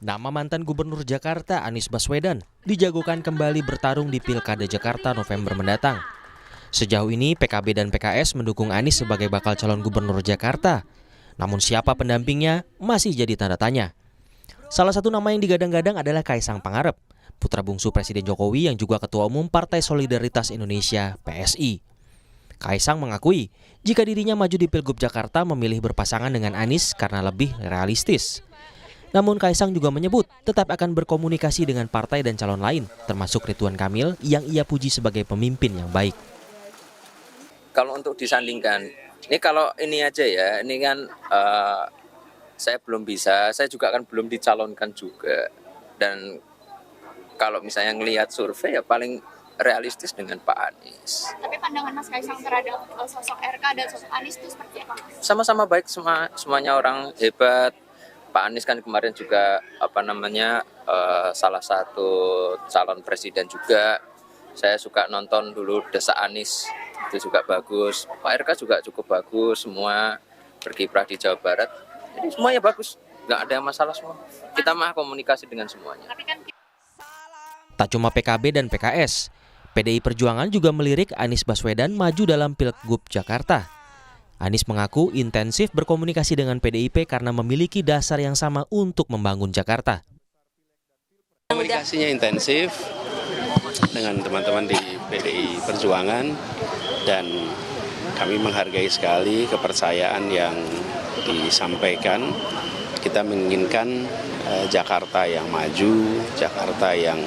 Nama mantan Gubernur Jakarta Anies Baswedan dijagokan kembali bertarung di Pilkada Jakarta November mendatang. Sejauh ini PKB dan PKS mendukung Anies sebagai bakal calon Gubernur Jakarta. Namun siapa pendampingnya masih jadi tanda tanya. Salah satu nama yang digadang-gadang adalah Kaisang Pangarep, putra bungsu Presiden Jokowi yang juga Ketua Umum Partai Solidaritas Indonesia (PSI). Kaisang mengakui jika dirinya maju di Pilgub Jakarta memilih berpasangan dengan Anies karena lebih realistis. Namun Kaisang juga menyebut tetap akan berkomunikasi dengan partai dan calon lain, termasuk Ridwan Kamil yang ia puji sebagai pemimpin yang baik. Kalau untuk disandingkan, ini kalau ini aja ya, ini kan saya belum bisa, saya juga kan belum dicalonkan juga. Dan kalau misalnya ngelihat survei ya paling realistis dengan Pak Anies. Tapi pandangan Mas Kaisang terhadap sosok RK dan sosok Anies itu seperti apa, Mas? Sama-sama baik, semuanya orang hebat. Pak Anies kan kemarin juga salah satu calon presiden juga. Saya suka nonton dulu Desa Anies, itu juga bagus. Pak RK juga cukup bagus, semua berkiprah di Jawa Barat. Jadi semuanya bagus, nggak ada masalah semua. Kita mah komunikasi dengan semuanya. Tak cuma PKB dan PKS, PDI Perjuangan juga melirik Anies Baswedan maju dalam Pilgub Jakarta. Anies mengaku intensif berkomunikasi dengan PDIP karena memiliki dasar yang sama untuk membangun Jakarta. Komunikasinya intensif dengan teman-teman di PDI Perjuangan dan kami menghargai sekali kepercayaan yang disampaikan. Kita menginginkan Jakarta yang maju, Jakarta yang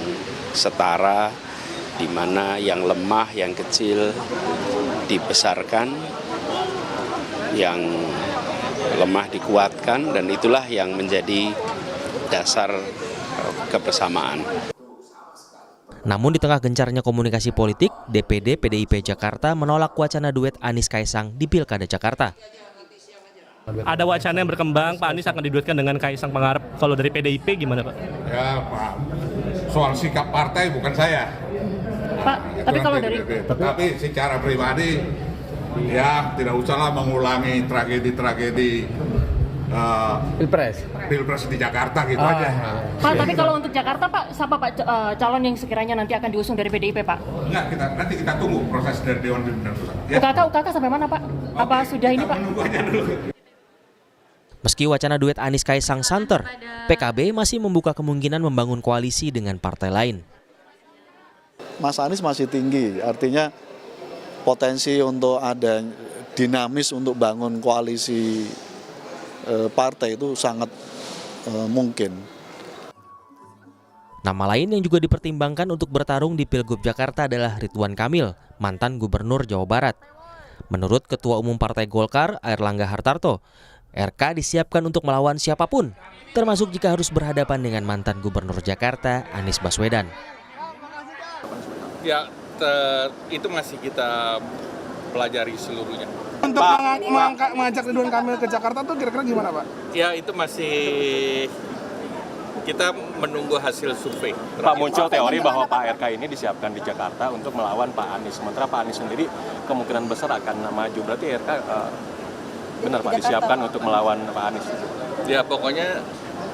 setara, di mana yang lemah, yang kecil dibesarkan, yang lemah dikuatkan, dan itulah yang menjadi dasar kebersamaan. Namun di tengah gencarnya komunikasi politik, DPD PDIP Jakarta menolak wacana duet Anies Kaisang di Pilkada Jakarta. Ada wacana yang berkembang, Pak Anies akan diduetkan dengan Kaisang Pangarep. Kalau dari PDIP gimana, Pak? Ya, Pak, soal sikap partai bukan saya. Pak, tapi kalau dari... Tetapi secara pribadi, ya tidak usahlah mengulangi tragedi-tragedi Pilpres di Jakarta gitu aja. Pak, tapi kalau untuk Jakarta, Pak, siapa Pak calon yang sekiranya nanti akan diusung dari PDIP, Pak? Enggak, nanti kita tunggu proses dari Dewan Pimpinan Pusat. Ya. UKK sampai mana, Pak? Apa sudah ini, Pak? Menunggu aja dulu. Meski wacana duet Anies Kaisang santer, PKB masih membuka kemungkinan membangun koalisi dengan partai lain. Mas Anies masih tinggi, artinya potensi untuk ada dinamis untuk bangun koalisi partai itu sangat mungkin. Nama lain yang juga dipertimbangkan untuk bertarung di Pilgub Jakarta adalah Ridwan Kamil, mantan Gubernur Jawa Barat. Menurut Ketua Umum Partai Golkar, Airlangga Hartarto, RK disiapkan untuk melawan siapapun, termasuk jika harus berhadapan dengan mantan Gubernur Jakarta, Anies Baswedan. Ya, itu masih kita pelajari seluruhnya. Untuk mengajak Ridwan Kamil ke Jakarta tuh kira-kira gimana, Pak? Ya, itu masih kita menunggu hasil survei. Pak, muncul teori bahwa Pak RK ini disiapkan di Jakarta untuk melawan Pak Anies. Sementara Pak Anies sendiri kemungkinan besar akan maju. Berarti RK benar Pak disiapkan untuk melawan Pak Anies? Ya, pokoknya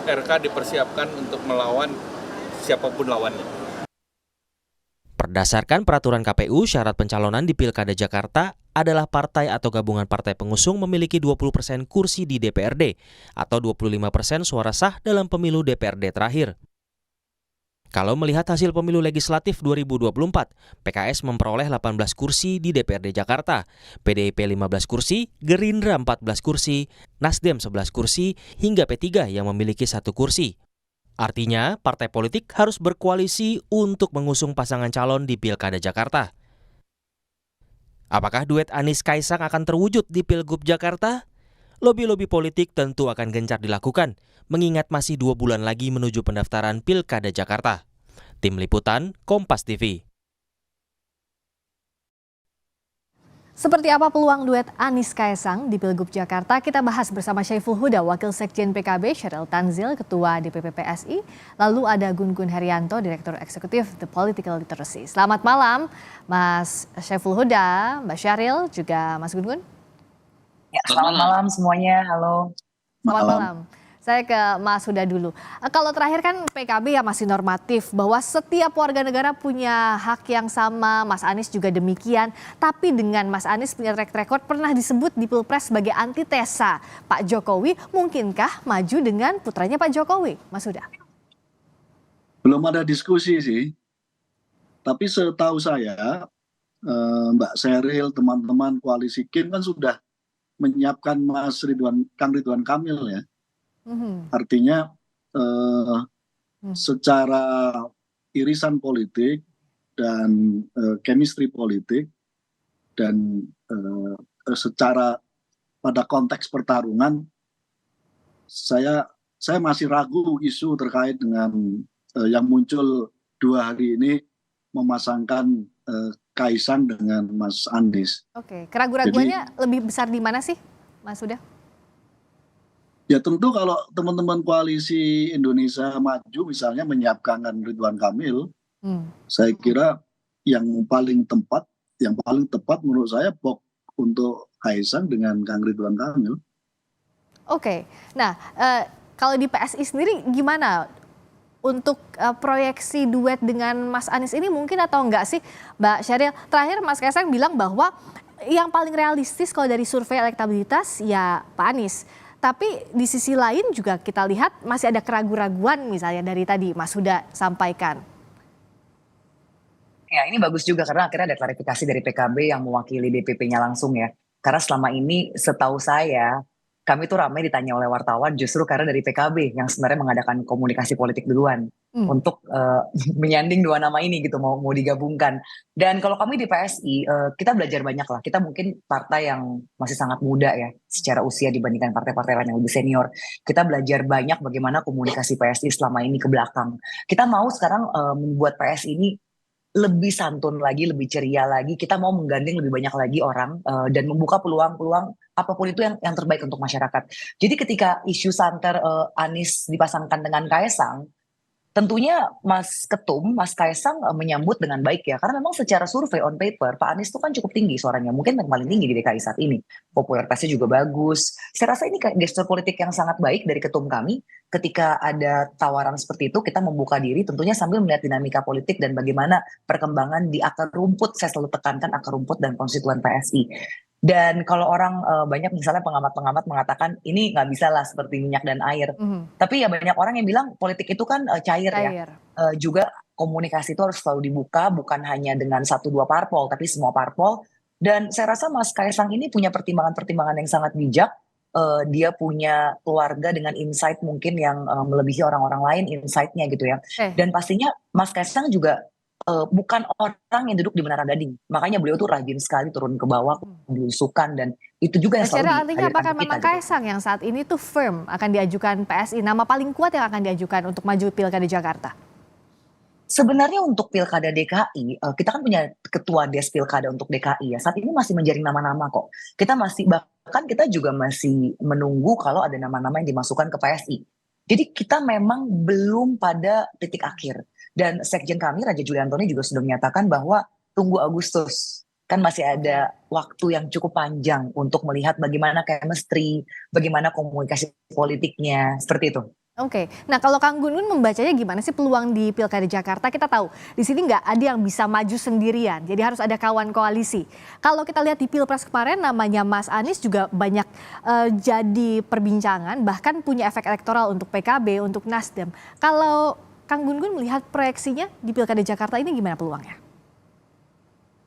RK dipersiapkan untuk melawan siapapun lawannya. Berdasarkan peraturan KPU, syarat pencalonan di Pilkada Jakarta adalah partai atau gabungan partai pengusung memiliki 20% kursi di DPRD atau 25% suara sah dalam pemilu DPRD terakhir. Kalau melihat hasil pemilu legislatif 2024, PKS memperoleh 18 kursi di DPRD Jakarta, PDIP 15 kursi, Gerindra 14 kursi, Nasdem 11 kursi, hingga P3 yang memiliki 1 kursi. Artinya, partai politik harus berkoalisi untuk mengusung pasangan calon di Pilkada Jakarta. Apakah duet Anies Kaisang akan terwujud di Pilgub Jakarta? Lobi-lobi politik tentu akan gencar dilakukan, mengingat masih 2 bulan lagi menuju pendaftaran Pilkada Jakarta. Tim Liputan, Kompas TV. Seperti apa peluang duet Anies Kaisang di Pilgub Jakarta? Kita bahas bersama Syaiful Huda, Wakil Sekjen PKB, Sheryl Tanzil, Ketua DPP PSI, lalu ada Gun-Gun Herianto, Direktur Eksekutif The Political Literacy. Selamat malam, Mas Syaiful Huda, Mbak Sheryl, juga Mas Gun-Gun. Ya, selamat malam semuanya, halo. Selamat malam. Saya ke Mas Huda dulu. Kalau terakhir kan PKB ya masih normatif bahwa setiap warga negara punya hak yang sama, Mas Anies juga demikian. Tapi dengan Mas Anies punya track record pernah disebut di Pilpres sebagai antitesa Pak Jokowi, mungkinkah maju dengan putranya Pak Jokowi, Mas Huda? Belum ada diskusi sih, tapi setahu saya Mbak Sheryl, teman-teman koalisi Kim kan sudah menyiapkan Kang Ridwan Kamil ya. Artinya secara irisan politik dan chemistry politik dan secara pada konteks pertarungan, saya masih ragu isu terkait dengan yang muncul 2 hari ini memasangkan Kaisang dengan Mas Anies. Oke, keraguan-raguannya lebih besar di mana sih, Mas Huda? Ya tentu kalau teman-teman koalisi Indonesia Maju misalnya menyiapkan Ridwan Kamil, saya kira yang paling tepat menurut saya untuk Kaisang dengan Kang Ridwan Kamil. Oke, nah kalau di PSI sendiri gimana untuk proyeksi duet dengan Mas Anies ini mungkin atau enggak sih, Mbak Sheryl? Terakhir Mas Kaisang bilang bahwa yang paling realistis kalau dari survei elektabilitas ya Pak Anies. Tapi di sisi lain juga kita lihat masih ada keraguan-raguan misalnya dari tadi Mas Huda sampaikan. Ya ini bagus juga karena akhirnya ada klarifikasi dari PKB yang mewakili DPP-nya langsung ya. Karena selama ini setahu saya kami tuh ramai ditanya oleh wartawan justru karena dari PKB yang sebenarnya mengadakan komunikasi politik duluan untuk menyanding 2 nama ini gitu mau digabungkan. Dan kalau kami di PSI kita belajar banyak lah. Kita mungkin partai yang masih sangat muda ya secara usia dibandingkan partai-partai lain yang lebih senior. Kita belajar banyak bagaimana komunikasi PSI selama ini ke belakang. Kita mau sekarang membuat PSI ini lebih santun lagi, lebih ceria lagi. Kita mau menggandeng lebih banyak lagi orang dan membuka peluang-peluang apapun itu yang terbaik untuk masyarakat. Jadi ketika isu santer Anies dipasangkan dengan Kaisang, tentunya Mas Ketum, Mas Kaisang menyambut dengan baik ya. Karena memang secara survei on paper, Pak Anies itu kan cukup tinggi suaranya. Mungkin yang paling tinggi di DKI saat ini. Popularitasnya juga bagus. Saya rasa ini gestur politik yang sangat baik dari ketum kami. Ketika ada tawaran seperti itu, kita membuka diri tentunya sambil melihat dinamika politik dan bagaimana perkembangan di akar rumput. Saya selalu tekankan akar rumput dan konstituen PSI. Dan kalau orang banyak misalnya pengamat-pengamat mengatakan ini nggak bisa lah seperti minyak dan air. Tapi ya banyak orang yang bilang politik itu kan cair ya. Juga komunikasi itu harus selalu dibuka bukan hanya dengan 1-2 parpol tapi semua parpol. Dan saya rasa Mas Kaisang ini punya pertimbangan-pertimbangan yang sangat bijak. Dia punya keluarga dengan insight mungkin yang melebihi orang-orang lain insight-nya gitu ya. Dan pastinya Mas Kaisang juga bukan orang yang duduk di menara gading. Makanya beliau tuh rajin sekali turun ke bawah, belusukan dan itu juga yang selalu artinya apakah memang Kaisang yang saat ini tuh firm akan diajukan PSI, nama paling kuat yang akan diajukan untuk maju Pilkada Jakarta? Sebenarnya untuk Pilkada DKI, kita kan punya ketua Des Pilkada untuk DKI ya. Saat ini masih menjaring nama-nama kok. Bahkan kita juga masih menunggu kalau ada nama-nama yang dimasukkan ke PSI. Jadi kita memang belum pada titik akhir. Dan Sekjen kami, Raja Juli Antoni juga sudah menyatakan bahwa tunggu Agustus. Kan masih ada waktu yang cukup panjang untuk melihat bagaimana chemistry, bagaimana komunikasi politiknya, seperti itu. Oke, nah kalau Kang Gun membacanya gimana sih peluang di Pilkada Jakarta? Kita tahu di sini nggak ada yang bisa maju sendirian, jadi harus ada kawan koalisi. Kalau kita lihat di Pilpres kemarin namanya Mas Anies juga banyak jadi perbincangan, bahkan punya efek elektoral untuk PKB, untuk Nasdem. Kalau Kang Gun melihat proyeksinya di Pilkada Jakarta ini gimana peluangnya?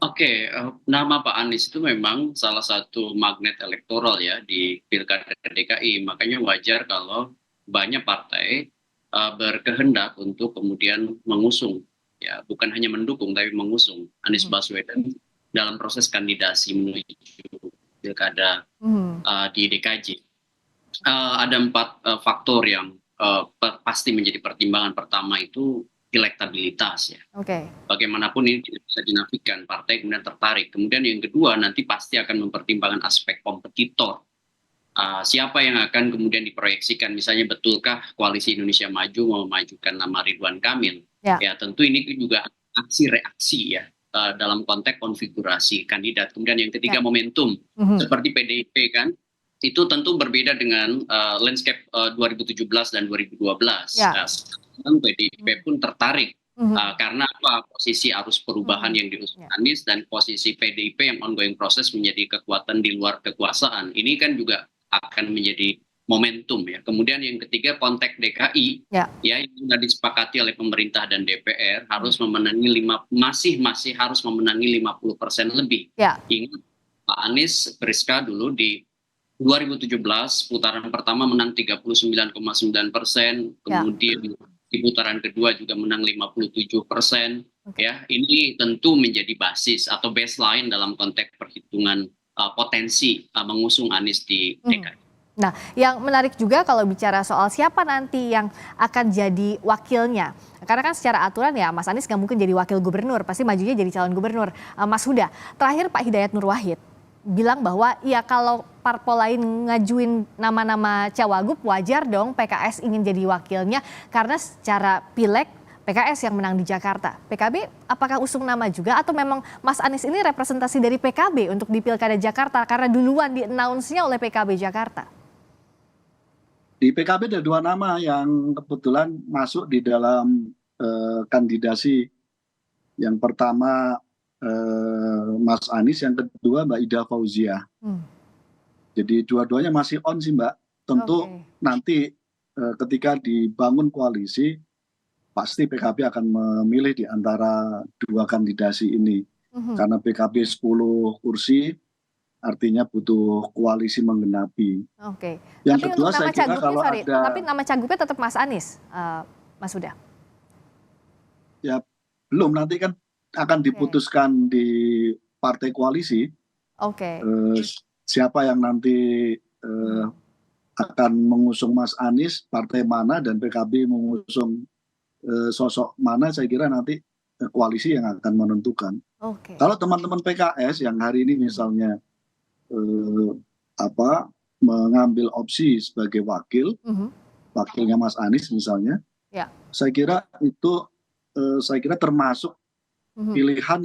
Oke, nama Pak Anies itu memang salah satu magnet elektoral ya di Pilkada DKI. Makanya wajar kalau banyak partai berkehendak untuk kemudian mengusung, ya bukan hanya mendukung tapi mengusung Anies Baswedan dalam proses kandidasi menuju Pilkada di DKJ. Ada 4 faktor yang pasti menjadi pertimbangan. Pertama itu elektabilitas ya. Bagaimanapun ini tidak bisa dinafikan, partai kemudian tertarik. Kemudian yang kedua nanti pasti akan mempertimbangkan aspek kompetitor. Siapa yang akan kemudian diproyeksikan, misalnya betulkah Koalisi Indonesia Maju mau memajukan nama Ridwan Kamil? Ya tentu ini juga aksi-reaksi ya dalam konteks konfigurasi kandidat. Kemudian yang ketiga momentum, seperti PDIP kan. itu tentu berbeda dengan landscape 2017 dan 2012. Ya. Sekarang PDIP pun tertarik karena apa? Posisi arus perubahan yang diusung Anies dan posisi PDIP yang ongoing proses menjadi kekuatan di luar kekuasaan. Ini kan juga akan menjadi momentum ya. Kemudian yang ketiga konteks DKI ya yang sudah disepakati oleh pemerintah dan DPR harus memenangi masih harus memenangi 50% lebih. Ya. Ingat Pak Anies Priska dulu di 2017 putaran pertama menang 39,9%, kemudian di putaran kedua juga menang 57%. Ya, ini tentu menjadi basis atau baseline dalam konteks perhitungan potensi mengusung Anies di DKI. Nah, yang menarik juga kalau bicara soal siapa nanti yang akan jadi wakilnya. Karena kan secara aturan ya Mas Anies nggak mungkin jadi wakil gubernur, pasti majunya jadi calon gubernur. Mas Huda, terakhir Pak Hidayat Nur Wahid bilang bahwa ya kalau parpol lain ngajuin nama-nama cawagup wajar dong PKS ingin jadi wakilnya karena secara pileg PKS yang menang di Jakarta. PKB apakah usung nama juga atau memang Mas Anies ini representasi dari PKB untuk di Pilkada Jakarta karena duluan di-announce-nya oleh PKB Jakarta? Di PKB ada 2 nama yang kebetulan masuk di dalam kandidasi. Yang pertama Mas Anies, yang kedua Mbak Ida Fauzia. Jadi dua-duanya masih on sih Mbak. Tentu nanti ketika dibangun koalisi pasti PKB akan memilih di antara 2 kandidasi ini. Karena PKB 10 kursi artinya butuh koalisi menggenapi. Yang tapi kedua saya kira kalau ada... Tapi nama cagupnya tetap Mas Anies, Mas Huda? Ya belum, nanti kan akan diputuskan di partai koalisi. Siapa yang nanti akan mengusung Mas Anies, partai mana, dan PKB mengusung sosok mana, saya kira nanti koalisi yang akan menentukan. Kalau teman-teman PKS yang hari ini misalnya mengambil opsi sebagai wakilnya Mas Anies misalnya, saya kira itu termasuk pilihan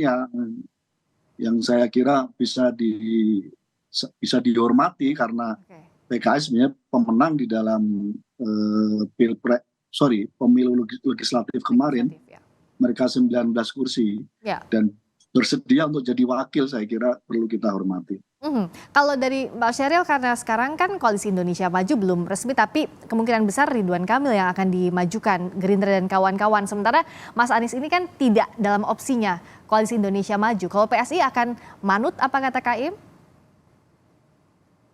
yang saya kira bisa dihormati karena PKS sebenarnya pemenang di dalam pemilu legislatif kemarin. Mereka 19 kursi dan bersedia untuk jadi wakil, saya kira perlu kita hormati. Kalau dari Mbak Sheryl, karena sekarang kan Koalisi Indonesia Maju belum resmi, tapi kemungkinan besar Ridwan Kamil yang akan dimajukan, Gerindra dan kawan-kawan. Sementara Mas Anies ini kan tidak dalam opsinya Koalisi Indonesia Maju. Kalau PSI akan manut apa kata KIM?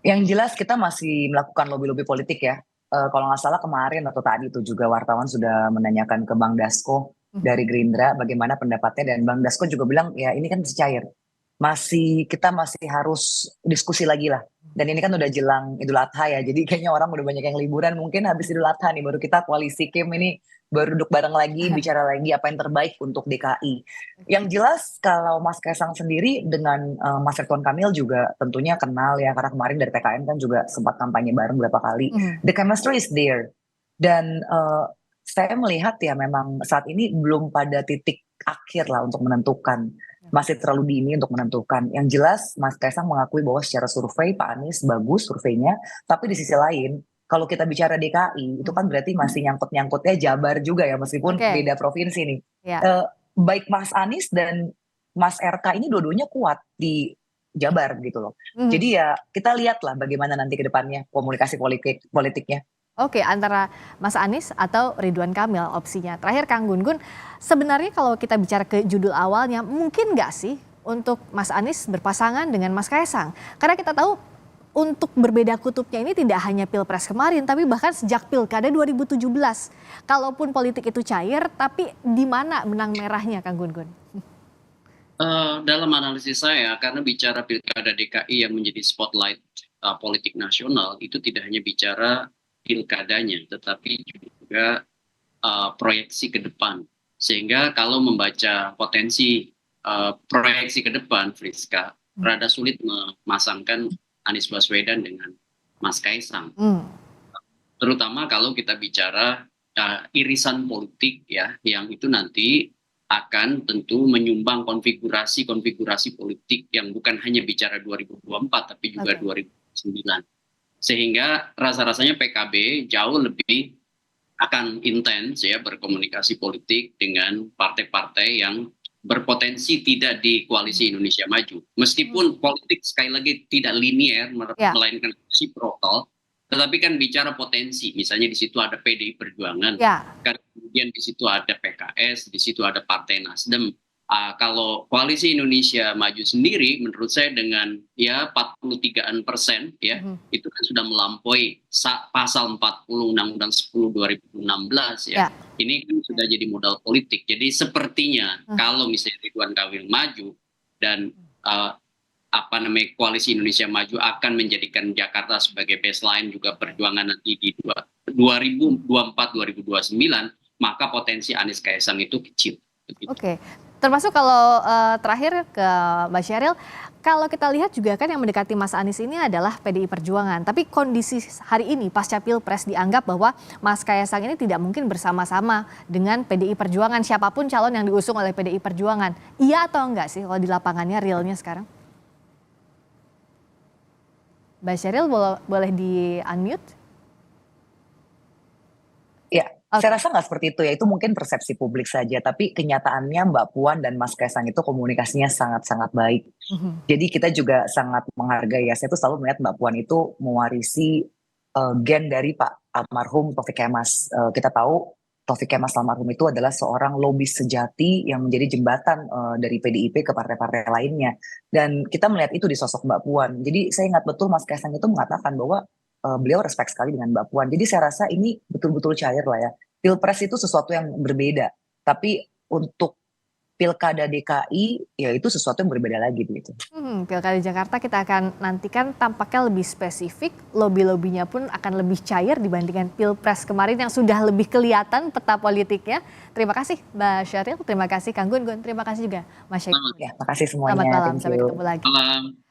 Yang jelas kita masih melakukan lobby-lobby politik ya. Kalau nggak salah kemarin atau tadi itu juga wartawan sudah menanyakan ke Bang Dasko dari Gerindra bagaimana pendapatnya, dan Bang Dasko juga bilang ya ini kan masih cair. Kita masih harus diskusi lagi lah. Dan ini kan udah jelang Idul Adha ya, jadi kayaknya orang udah banyak yang liburan, mungkin habis Idul Adha nih baru kita koalisi Kim ini baru duduk bareng lagi, bicara lagi apa yang terbaik untuk DKI. Yang jelas kalau Mas Kaisang sendiri dengan Mas Ridwan Kamil juga tentunya kenal ya, karena kemarin dari PKN kan juga sempat kampanye bareng beberapa kali. The chemistry is there. Dan saya melihat ya memang saat ini belum pada titik akhir lah untuk menentukan. Masih terlalu dini untuk menentukan. Yang jelas Mas Kaisang mengakui bahwa secara survei Pak Anies bagus surveinya, tapi di sisi lain kalau kita bicara DKI itu kan berarti masih nyangkut-nyangkutnya Jabar juga ya, meskipun beda provinsi nih. Baik Mas Anies dan Mas RK ini dua-duanya kuat di Jabar gitu loh. Jadi ya kita lihatlah bagaimana nanti ke depannya komunikasi politiknya. Antara Mas Anies atau Ridwan Kamil opsinya. Terakhir Kang Gun-Gun, sebenarnya kalau kita bicara ke judul awalnya, mungkin nggak sih untuk Mas Anies berpasangan dengan Mas Kaisang? Karena kita tahu untuk berbeda kutubnya ini tidak hanya Pilpres kemarin, tapi bahkan sejak Pilkada 2017. Kalaupun politik itu cair, tapi di mana benang merahnya Kang Gun-Gun? Dalam analisis saya, karena bicara Pilkada DKI yang menjadi spotlight politik nasional, itu tidak hanya bicara pilkadanya, tetapi juga proyeksi ke depan. Sehingga kalau membaca potensi proyeksi ke depan, Friska, rada sulit memasangkan Anies Baswedan dengan Mas Kaisang. Terutama kalau kita bicara irisan politik ya, yang itu nanti akan tentu menyumbang konfigurasi politik yang bukan hanya bicara 2024, tapi juga 2029. Sehingga rasa-rasanya PKB jauh lebih akan intens ya berkomunikasi politik dengan partai-partai yang berpotensi tidak di koalisi Indonesia Maju. Meskipun politik sekali lagi tidak linier, melainkan reciprocal, tetapi kan bicara potensi. Misalnya di situ ada PDI Perjuangan, kan kemudian di situ ada PKS, di situ ada Partai Nasdem. Kalau koalisi Indonesia Maju sendiri, menurut saya dengan ya 43% ya, itu kan sudah melampaui pasal 40 Undang-Undang 10 2016 ya. Ini kan sudah jadi modal politik. Jadi sepertinya kalau misalnya Ridwan Kamil maju dan koalisi Indonesia Maju akan menjadikan Jakarta sebagai baseline juga perjuangan nanti di 2024-2029, maka potensi Anies Kaisang itu kecil. Oke, termasuk kalau terakhir ke Mbak Sheryl, kalau kita lihat juga kan yang mendekati Mas Anies ini adalah PDI Perjuangan. Tapi kondisi hari ini pasca Pilpres dianggap bahwa Mas Kaisang ini tidak mungkin bersama-sama dengan PDI Perjuangan. Siapapun calon yang diusung oleh PDI Perjuangan. Iya atau enggak sih kalau di lapangannya realnya sekarang? Mbak Sheryl boleh di-unmute? Ya, saya rasa nggak seperti itu ya. Itu mungkin persepsi publik saja. Tapi kenyataannya Mbak Puan dan Mas Kaisang itu komunikasinya sangat-sangat baik. Jadi kita juga sangat menghargai ya. Saya tuh selalu melihat Mbak Puan itu mewarisi gen dari Pak almarhum Taufik Kemas. Kita tahu Taufik Kemas almarhum itu adalah seorang lobis sejati yang menjadi jembatan dari PDIP ke partai-partai lainnya. Dan kita melihat itu di sosok Mbak Puan. Jadi saya ingat betul Mas Kaisang itu mengatakan bahwa beliau respect sekali dengan Mbak Puan. Jadi saya rasa ini betul-betul cair lah ya. Pilpres itu sesuatu yang berbeda. Tapi untuk Pilkada DKI ya itu sesuatu yang berbeda lagi begitu. Pilkada Jakarta kita akan nantikan tampaknya lebih spesifik. Lobby-lobbynya pun akan lebih cair dibandingkan Pilpres kemarin yang sudah lebih kelihatan peta politiknya. Terima kasih Mbak Sheryl, terima kasih Kang Gun Gun, terima kasih juga Mas Syaiful. Ya, makasih semuanya. Selamat malam, sampai ketemu lagi. Malam.